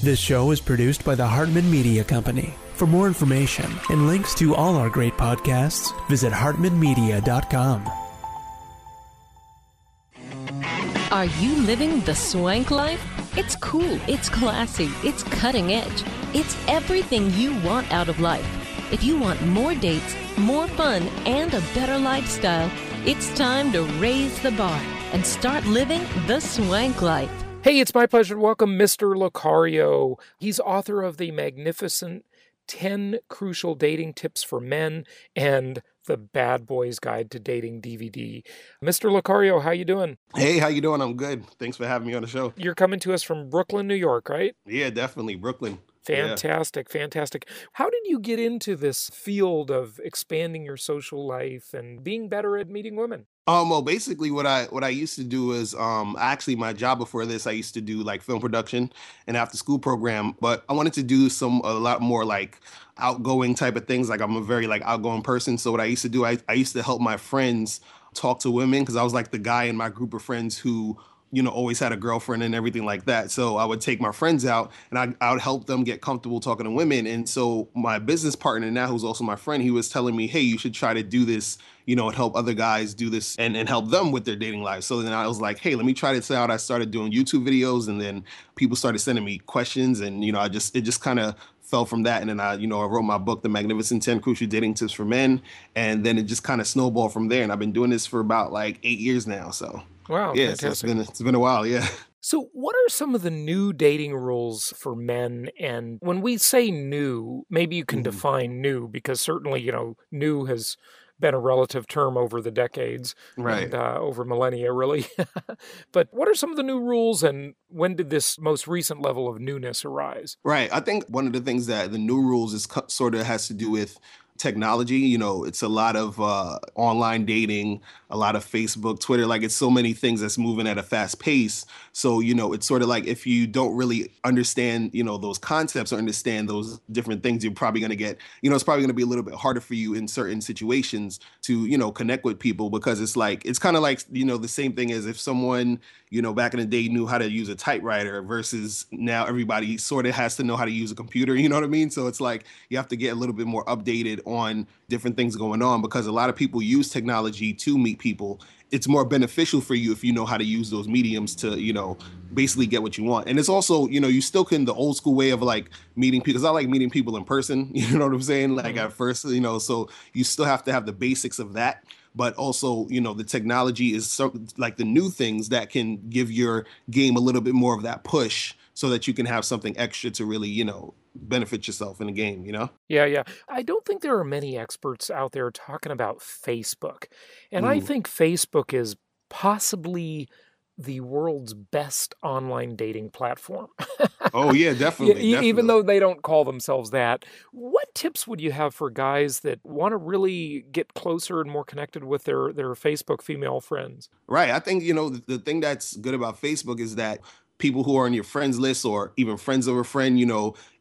This show is produced by the Hartman Media Company. For more information and links to all our great podcasts, visit hartmanmedia.com. Are you living the swank life? It's cool, it's classy, it's cutting edge. It's everything you want out of life. If you want more dates, more fun, and a better lifestyle, it's time to raise the bar and start living the swank life. Hey, it's my pleasure to welcome Mr. Locario. He's author of the magnificent 10 Crucial Dating Tips for Men and the Bad Boys Guide to Dating DVD. Mr. Locario, how you doing? Hey, how you doing? I'm good. Thanks for having me on the show. You're coming to us from Brooklyn, New York, right? Yeah, definitely. Brooklyn. Fantastic, fantastic. How did you get into this field of expanding your social life and being better at meeting women? Well, basically what I used to do is actually my job before this, I used to do like film production and after school program, but I wanted to do a lot more like outgoing type of things. Like I'm a very like outgoing person. So what I used to do, I used to help my friends talk to women because I was like the guy in my group of friends who always had a girlfriend and everything like that. So I would take my friends out and I would help them get comfortable talking to women. And so my business partner now, who's also my friend, he was telling me, hey, you should try to do this, and help other guys do this and help them with their dating lives. So then I was like, hey, let me try this out. I started doing YouTube videos and then people started sending me questions and, it just kind of fell from that. And then I wrote my book, The Magnificent 10 Crucial Dating Tips for Men. And then it just kind of snowballed from there. And I've been doing this for about like 8 years now. So wow, yeah, fantastic. So it's been a while, yeah. So what are some of the new dating rules for men? And when we say new, maybe you can define new, because certainly, new has been a relative term over the decades, right? And, over millennia, really. But what are some of the new rules, and when did this most recent level of newness arise? Right. I think one of the things that the new rules is sort of has to do with technology. It's a lot of online dating, a lot of Facebook, Twitter, like it's so many things that's moving at a fast pace. So, it's sort of like if you don't really understand, those concepts or understand those different things, you're probably going to get, it's probably going to be a little bit harder for you in certain situations to, connect with people because it's kind of like, the same thing as if someone, back in the day knew how to use a typewriter versus now everybody sort of has to know how to use a computer. You know what I mean? So it's like you have to get a little bit more updated on different things going on because a lot of people use technology to meet people. It's more beneficial for you if you know how to use those mediums to, basically get what you want. And it's also, you still can, the old school way of like meeting people, because I like meeting people in person, you know what I'm saying? Like at first, so you still have to have the basics of that. But also, the technology is like the new things that can give your game a little bit more of that push so that you can have something extra to really, benefit yourself in the game, Yeah. I don't think there are many experts out there talking about Facebook. And I think Facebook is possibly the world's best online dating platform. Oh, yeah, definitely. Even though they don't call themselves that. What tips would you have for guys that want to really get closer and more connected with their Facebook female friends? Right. I think, the thing that's good about Facebook is that people who are on your friends list or even friends of a friend,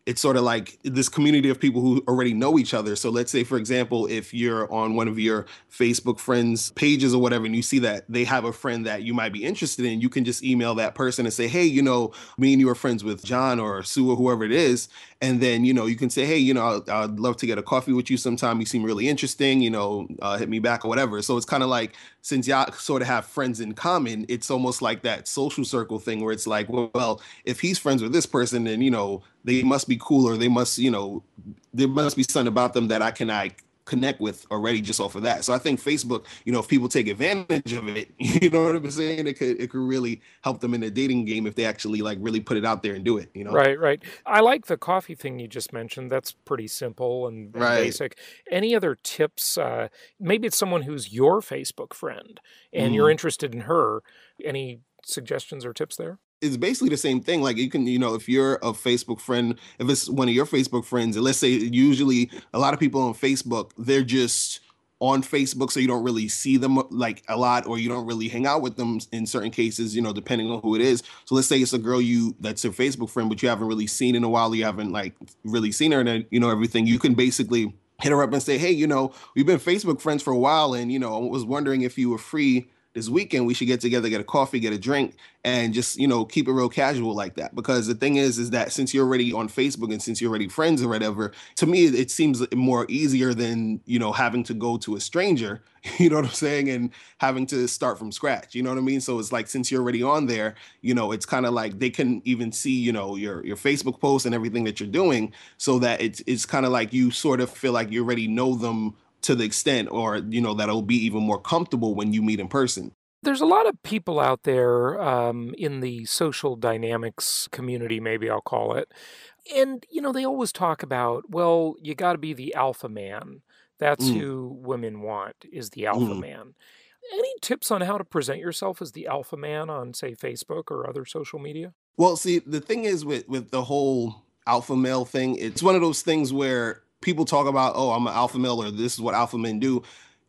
it's sort of like this community of people who already know each other. So let's say, for example, if you're on one of your Facebook friends pages or whatever, and you see that they have a friend that you might be interested in, you can just email that person and say, hey, me and you are friends with John or Sue or whoever it is. And then, you can say, hey, I'd love to get a coffee with you sometime. You seem really interesting, hit me back or whatever. So it's kind of like, since y'all sort of have friends in common, it's almost like that social circle thing where it's like, well, if he's friends with this person, then, they must be cool, or they must, there must be something about them that I connect with already just off of that. So I think Facebook, if people take advantage of it, you know what I'm saying? It could really help them in the dating game if they actually like really put it out there and do it, Right. I like the coffee thing you just mentioned. That's pretty simple and basic. Any other tips? Maybe it's someone who's your Facebook friend and you're interested in her. Any suggestions or tips there? It's basically the same thing. Like you can, if you're a Facebook friend, if it's one of your Facebook friends, and let's say usually a lot of people on Facebook, they're just on Facebook, so you don't really see them like a lot, or you don't really hang out with them in certain cases, depending on who it is. So let's say it's a girl that's your Facebook friend, but you haven't really seen in a while. You haven't like really seen her and, everything. You can basically hit her up and say, hey, we've been Facebook friends for a while. And, I was wondering if you were free this weekend we should get together, get a coffee, get a drink, and just, keep it real casual like that. Because the thing is that since you're already on Facebook and since you're already friends or whatever, to me, it seems more easier than, having to go to a stranger, you know what I'm saying? And having to start from scratch, you know what I mean? So it's like, since you're already on there, it's kind of like they can even see, your Facebook posts and everything that you're doing, so that it's kind of like you sort of feel like you already know them to the extent, or, that'll be even more comfortable when you meet in person. There's a lot of people out there in the social dynamics community, maybe I'll call it. And, they always talk about, well, you got to be the alpha man. That's who women want, is the alpha man. Any tips on how to present yourself as the alpha man on, say, Facebook or other social media? Well, see, the thing is with the whole alpha male thing, it's one of those things where people talk about, oh, I'm an alpha male, or this is what alpha men do.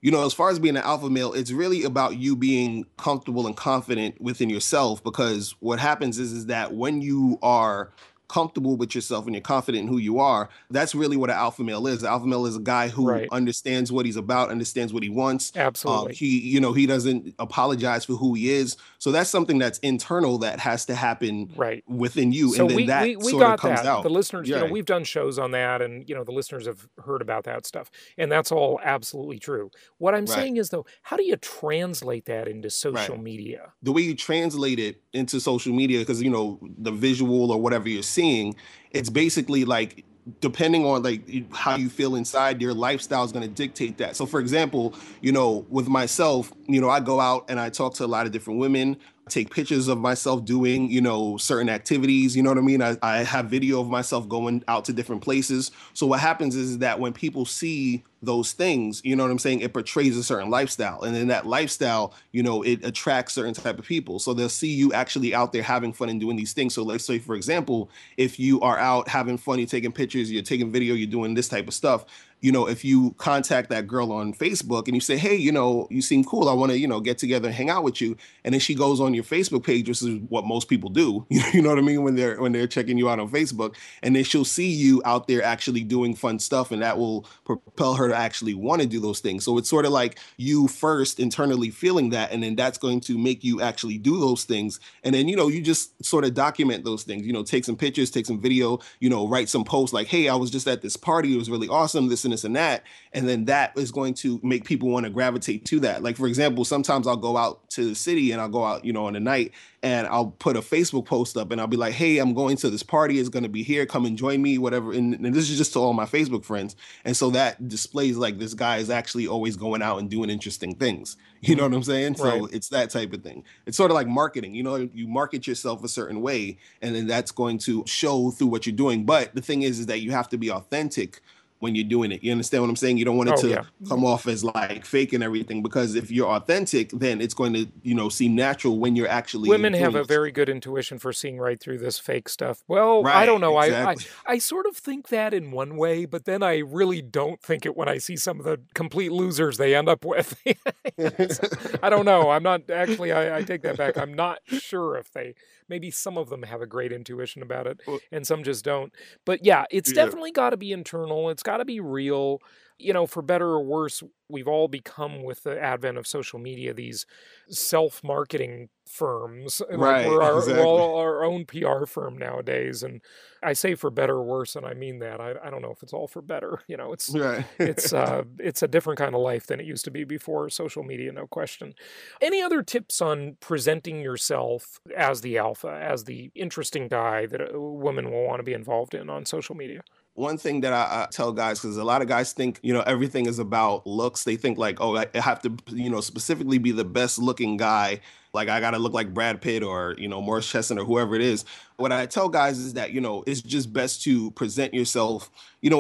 As far as being an alpha male, it's really about you being comfortable and confident within yourself, because what happens is that when you are comfortable with yourself and you're confident in who you are, that's really what an alpha male is. An alpha male is a guy who understands what he's about, understands what he wants. Absolutely. He doesn't apologize for who he is. So that's something that's internal that has to happen within you. So and then we sort got of comes that. out. The listeners, we've done shows on that, and, the listeners have heard about that stuff. And that's all absolutely true. What I'm saying is, though, how do you translate that into social media? The way you translate it into social media, because, the visual or whatever you're seeing, it's basically like, depending on like how you feel inside, your lifestyle is going to dictate that. So for example, with myself, I go out and I talk to a lot of different women, take pictures of myself doing, certain activities, you know what I mean? I have video of myself going out to different places. So what happens is that when people see those things, you know what I'm saying, it portrays a certain lifestyle. And then that lifestyle, it attracts certain type of people. So they'll see you actually out there having fun and doing these things. So let's say, for example, if you are out having fun, you're taking pictures, you're taking video, you're doing this type of stuff, if you contact that girl on Facebook and you say, hey, you seem cool, I want to, get together and hang out with you. And then she goes on your Facebook page, which is what most people do, you know what I mean, when they're checking you out on Facebook, and then she'll see you out there actually doing fun stuff, and that will propel her to actually want to do those things. So it's sort of like you first internally feeling that, and then that's going to make you actually do those things. And then, you just sort of document those things, take some pictures, take some video, write some posts like, hey, I was just at this party, it was really awesome, this and this and that. And then that is going to make people want to gravitate to that. Like, for example, sometimes I'll go out to the city and I'll go out, on a night, and I'll put a Facebook post up and I'll be like, hey, I'm going to this party, it's going to be here, come and join me, whatever. And this is just to all my Facebook friends. And so that displays like this guy is actually always going out and doing interesting things. You know what I'm saying? So it's that type of thing. It's sort of like marketing, you market yourself a certain way, and then that's going to show through what you're doing. But the thing is that you have to be authentic when you're doing it. You understand what I'm saying? You don't want it to come off as like fake and everything, because if you're authentic, then it's going to, seem natural when you're actually. Women have a very good intuition for seeing right through this fake stuff. Well, I don't know. Exactly. I sort of think that in one way, but then I really don't think it when I see some of the complete losers they end up with. I don't know. I'm not actually, I take that back. I'm not sure if maybe some of them have a great intuition about it and some just don't. But yeah, it's definitely got to be internal. It's got to be real. For better or worse, we've all become, with the advent of social media, these self-marketing firms. Right. We're all our own PR firm nowadays. And I say for better or worse, and I mean that. I don't know if it's all for better. It's a different kind of life than it used to be before social media, no question. Any other tips on presenting yourself as the alpha, as the interesting guy that a woman will want to be involved in on social media? One thing that I tell guys, because a lot of guys think, everything is about looks. They think like, oh, I have to, specifically be the best looking guy. Like I got to look like Brad Pitt or, Morris Chestnut or whoever it is. What I tell guys is that, it's just best to present yourself,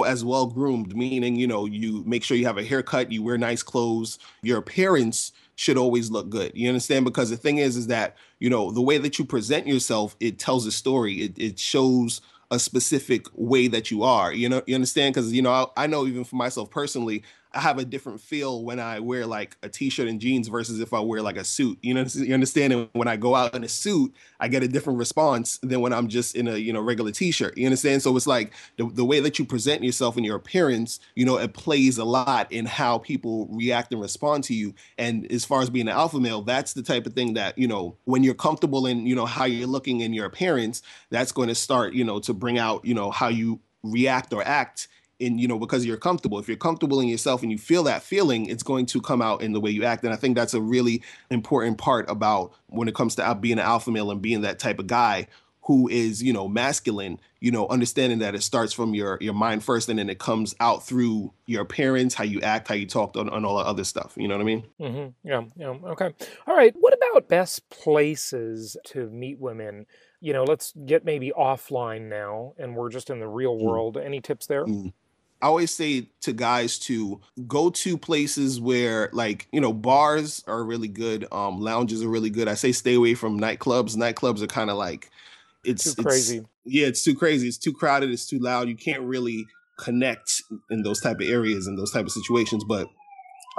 as well groomed, meaning, you make sure you have a haircut, you wear nice clothes, your appearance should always look good. You understand? Because the thing is that, the way that you present yourself, it tells a story. It shows a specific way that you are, you understand? Because, I know even for myself personally, I have a different feel when I wear like a t-shirt and jeans versus if I wear like a suit. You know, you understand? And when I go out in a suit, I get a different response than when I'm just in a, you know, regular t-shirt. You understand? So it's like the way that you present yourself and your appearance, you know, it plays a lot in how people react and respond to you. And as far as being an alpha male, that's the type of thing that, you know, when you're comfortable in, you know, how you're looking in your appearance, that's going to start, you know, to bring out, you know, how you react or act in, you know, because you're comfortable. If you're comfortable in yourself and you feel that feeling, it's going to come out in the way you act. And I think that's a really important part about when it comes to being an alpha male and being that type of guy who is, you know, masculine, you know, understanding that it starts from your mind first, and then it comes out through your appearance, how you act, how you talk, on all the other stuff. You know what I mean? Mm-hmm. Yeah. Okay. All right. What about best places to meet women? You know, let's get maybe offline now, and we're just in the real world. Any tips there? I always say to guys to go to places where, like, you know, bars are really good. Lounges are really good. I say stay away from nightclubs. Nightclubs are kind of like, Too crazy. It's too crazy. It's too crowded. It's too loud. You can't really connect in those type of areas and those type of situations. But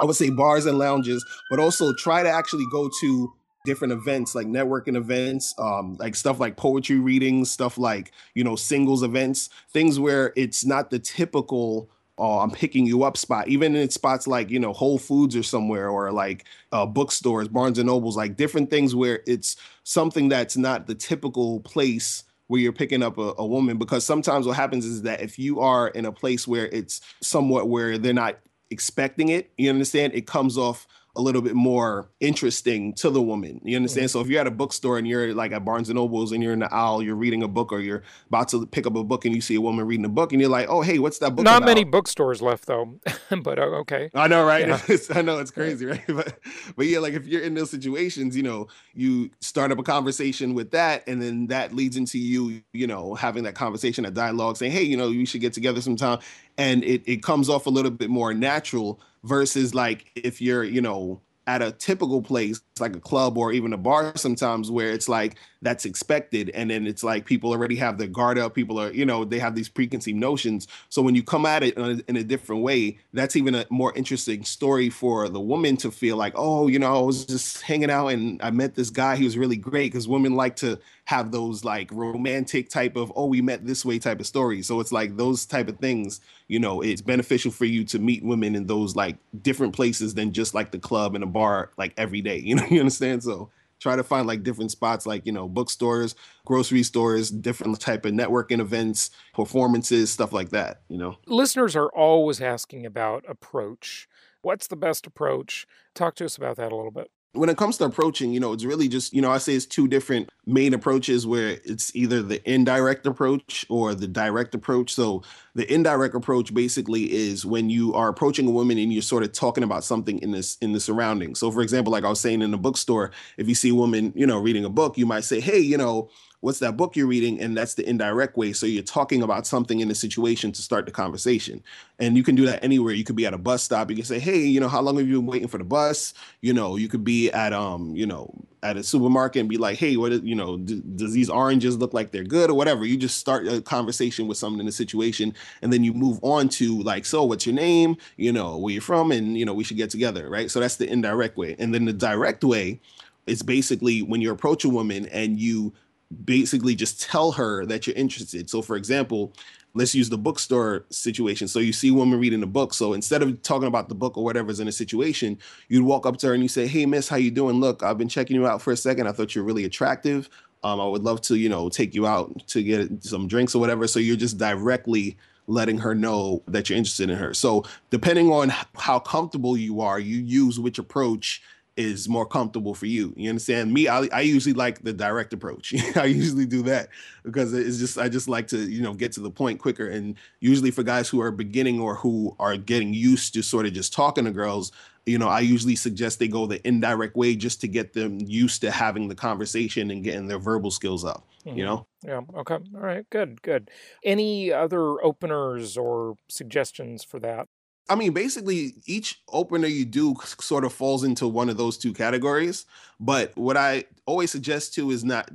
I would say bars and lounges, but also try to actually go to different events, like networking events, like stuff like poetry readings, stuff like, you know, singles events, things where it's not the typical I'm picking you up spot, even in spots like, you know, Whole Foods or somewhere, or like bookstores, Barnes and Nobles, like different things where it's something that's not the typical place where you're picking up a woman. Because sometimes what happens is that if you are in a place where it's somewhat where they're not expecting it, you understand, it comes off a little bit more interesting to the woman. You understand? Mm-hmm. So if you're at a bookstore and you're like at Barnes and Nobles and you're in the aisle, you're reading a book, or you're about to pick up a book and you see a woman reading a book and you're like, oh, hey, what's that book Not about? many bookstores left though, but okay. I know, right? Yeah. I know it's crazy, right? But yeah, like if you're in those situations, you know, you start up a conversation with that, and then that leads into you, you know, having that conversation, a dialogue, saying, hey, you know, we should get together sometime. And it comes off a little bit more natural versus like if you're, you know, at a typical place like a club or even a bar sometimes, where it's like that's expected, and then it's like people already have their guard up, people are, you know, they have these preconceived notions. So when you come at it in a different way, that's even a more interesting story for the woman to feel like, oh, you know, I was just hanging out and I met this guy, he was really great, because women like to have those like romantic type of, oh, we met this way type of stories. So it's like those type of things, you know, it's beneficial for you to meet women in those like different places than just like the club and a bar like every day, you know, you understand? So try to find like different spots, like, you know, bookstores, grocery stores, different type of networking events, performances, stuff like that, you know. Listeners are always asking about approach. What's the best approach? Talk to us about that a little bit. When it comes to approaching, you know, it's really just, you know, I say it's two different main approaches, where it's either the indirect approach or the direct approach. So the indirect approach basically is when you are approaching a woman and you're sort of talking about something in the surroundings. So for example, like I was saying in the bookstore, if you see a woman, you know, reading a book, you might say, hey, you know, what's that book you're reading? And that's the indirect way. So you're talking about something in the situation to start the conversation. And you can do that anywhere. You could be at a bus stop. You can say, hey, you know, how long have you been waiting for the bus? You know, you could be at, you know, at a supermarket and be like, hey, what, you know, does these oranges look like they're good or whatever? You just start a conversation with someone in a situation, and then you move on to like, so what's your name? You know, where you're from? And, you know, we should get together, right? So that's the indirect way. And then the direct way is basically when you approach a woman and you basically just tell her that you're interested. So for example, let's use the bookstore situation. So you see a woman reading a book. So instead of talking about the book or whatever's in a situation, you'd walk up to her and you say, hey, miss, how you doing? Look, I've been checking you out for a second. I thought you're really attractive. I would love to, you know, take you out to get some drinks or whatever. So you're just directly letting her know that you're interested in her. So depending on how comfortable you are, you use which approach is more comfortable for you. You understand? Me, I usually like the direct approach. I usually do that because it's just, I just like to, you know, get to the point quicker. And usually for guys who are beginning or who are getting used to sort of just talking to girls, you know, I usually suggest they go the indirect way just to get them used to having the conversation and getting their verbal skills up, you know? Yeah. Okay. All right. Good. Any other openers or suggestions for that? I mean, basically, each opener you do sort of falls into one of those two categories. But what I always suggest too is not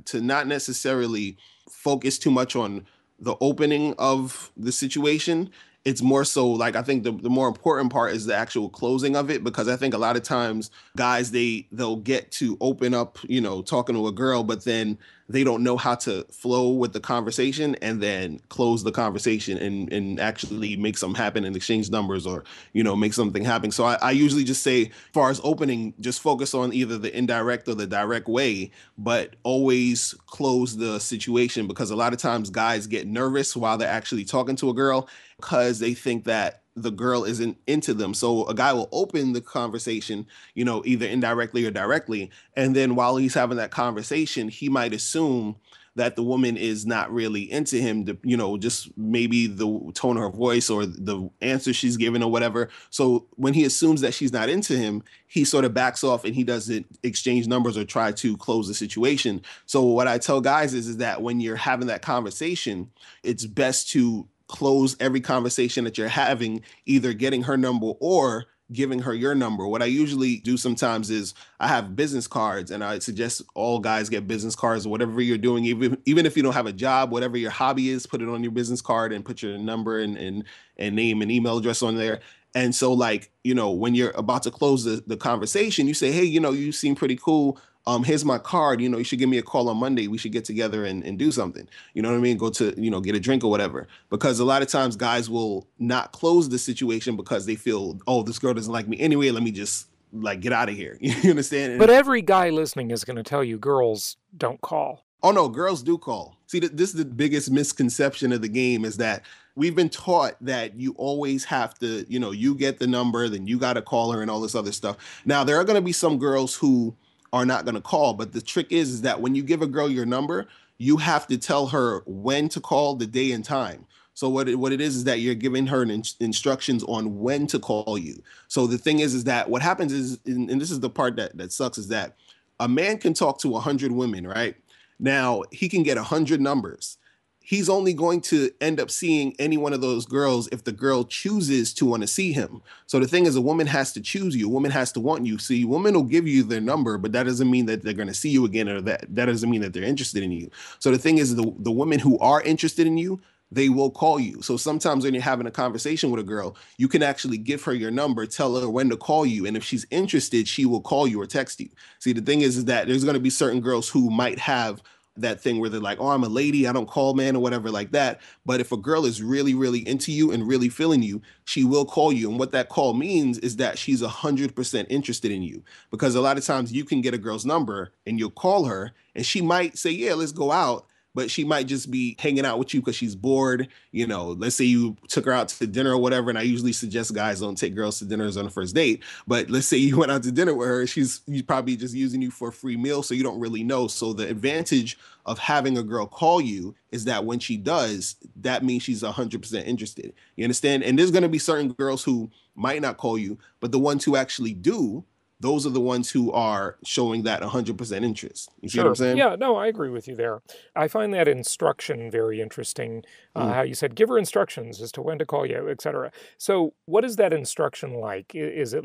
necessarily focus too much on the opening of the situation, It's more so like, I think the more important part is the actual closing of it, because I think a lot of times guys, they'll get to open up, talking to a girl, but then they don't know how to flow with the conversation and then close the conversation and actually make something happen and exchange numbers, or, make something happen. So I usually just say, as far as opening, just focus on either the indirect or the direct way, but always close the situation, because a lot of times guys get nervous while they're actually talking to a girl because they think that the girl isn't into them. So a guy will open the conversation, either indirectly or directly. And then while he's having that conversation, he might assume that the woman is not really into him, just maybe the tone of her voice or the answer she's giving or whatever. So when he assumes that she's not into him, he sort of backs off and he doesn't exchange numbers or try to close the situation. So what I tell guys is that when you're having that conversation, it's best to close every conversation that you're having, either getting her number or giving her your number. What I usually do sometimes is I have business cards, and I suggest all guys get business cards, or whatever you're doing, even if you don't have a job, whatever your hobby is, put it on your business card and put your number and name and email address on there. And so, like, when you're about to close the conversation, you say, hey, you seem pretty cool. Here's my card. You should give me a call on Monday. We should get together and do something. You know what I mean? Go to, get a drink or whatever. Because a lot of times guys will not close the situation because they feel, oh, this girl doesn't like me anyway. Let me just get out of here. You understand? But every guy listening is going to tell you girls don't call. Oh, no, girls do call. See, this is the biggest misconception of the game, is that we've been taught that you always have to, you get the number, then you got to call her and all this other stuff. Now, there are going to be some girls who are not going to call. But the trick is that when you give a girl your number, you have to tell her when to call, the day and time. So what it is that you're giving her instructions on when to call you. So the thing is that what happens is, and this is the part that sucks, is that a man can talk to 100 women, right? Now, he can get 100 numbers. He's only going to end up seeing any one of those girls if the girl chooses to want to see him. So the thing is, a woman has to choose you. A woman has to want you. See, women will give you their number, but that doesn't mean that they're going to see you again, or that doesn't mean that they're interested in you. So the thing is, the women who are interested in you, they will call you. So sometimes when you're having a conversation with a girl, you can actually give her your number, tell her when to call you. And if she's interested, she will call you or text you. See, the thing is that there's going to be certain girls who might have that thing where they're like, oh, I'm a lady, I don't call man, or whatever like that. But if a girl is really, really into you and really feeling you, she will call you. And what that call means is that she's 100% interested in you. Because a lot of times you can get a girl's number and you'll call her and she might say, yeah, let's go out. But she might just be hanging out with you because she's bored. Let's say you took her out to dinner or whatever. And I usually suggest guys don't take girls to dinners on the first date. But let's say you went out to dinner with her. She's probably just using you for a free meal. So you don't really know. So the advantage of having a girl call you is that when she does, that means she's 100% interested. You understand? And there's going to be certain girls who might not call you, but the ones who actually do, those are the ones who are showing that 100% interest. You see what I'm saying? Yeah, no, I agree with you there. I find that instruction very interesting, how you said, give her instructions as to when to call you, et cetera. So what is that instruction like? Is it,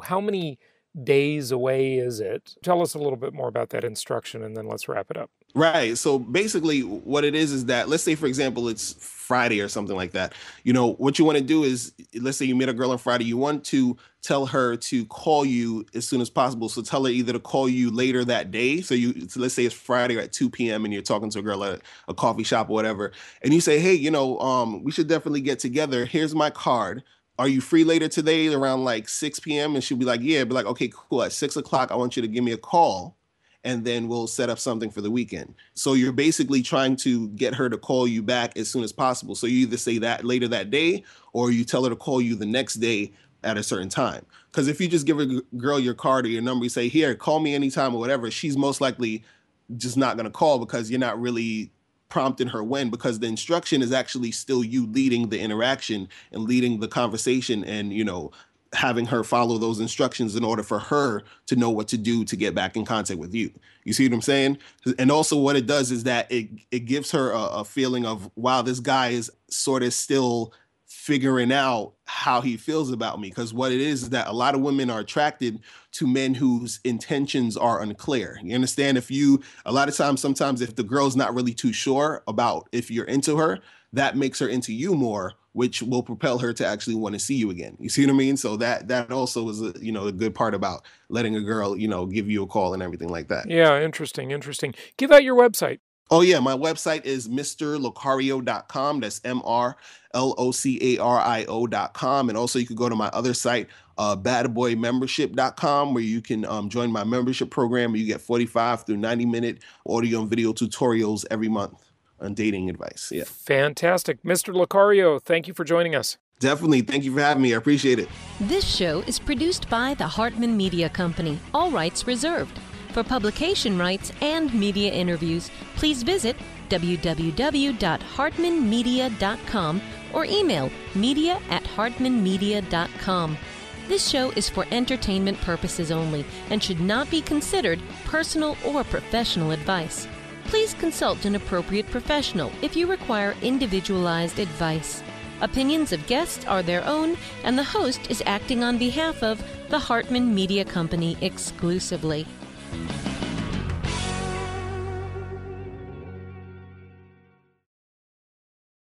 how many days away is it? Tell us a little bit more about that instruction, and then let's wrap it up. Right. So basically what it is that, let's say, for example, it's Friday or something like that. What you want to do is, let's say you meet a girl on Friday, you want to tell her to call you as soon as possible. So tell her either to call you later that day. So let's say it's Friday at 2 p.m. and you're talking to a girl at a coffee shop or whatever. And you say, hey, we should definitely get together. Here's my card. Are you free later today around like 6 p.m.? And she'll be like, yeah. Be like, okay, cool. At 6 o'clock, I want you to give me a call, and then we'll set up something for the weekend. So you're basically trying to get her to call you back as soon as possible. So you either say that later that day, or you tell her to call you the next day at a certain time. Because if you just give a girl your card or your number, you say, here, call me anytime or whatever, she's most likely just not going to call, because you're not really prompting her when, because the instruction is actually still you leading the interaction and leading the conversation, and, having her follow those instructions in order for her to know what to do to get back in contact with you. You see what I'm saying? And also what it does is that it gives her a feeling of, wow, this guy is sort of still figuring out how he feels about me. Because what it is that a lot of women are attracted to men whose intentions are unclear. You understand? A lot of times, sometimes if the girl's not really too sure about if you're into her, that makes her into you more. which will propel her to actually want to see you again. You see what I mean? So that also is a good part about letting a girl, give you a call and everything like that. Yeah, interesting. Give out your website. Oh, yeah. My website is mrlocario.com. That's MRLOCARIO.com. And also you could go to my other site, badboymembership.com, where you can join my membership program where you get 45 through 90-minute audio and video tutorials every month on dating advice. Yeah. Fantastic. Mr. Locario, thank you for joining us. Definitely. Thank you for having me. I appreciate it. This show is produced by the Hartman Media Company. All rights reserved. For publication rights and media interviews, please visit www.hartmanmedia.com or email media@hartmanmedia.com. This show is for entertainment purposes only and should not be considered personal or professional advice. Please consult an appropriate professional if you require individualized advice. Opinions of guests are their own, and the host is acting on behalf of the Hartman Media Company exclusively.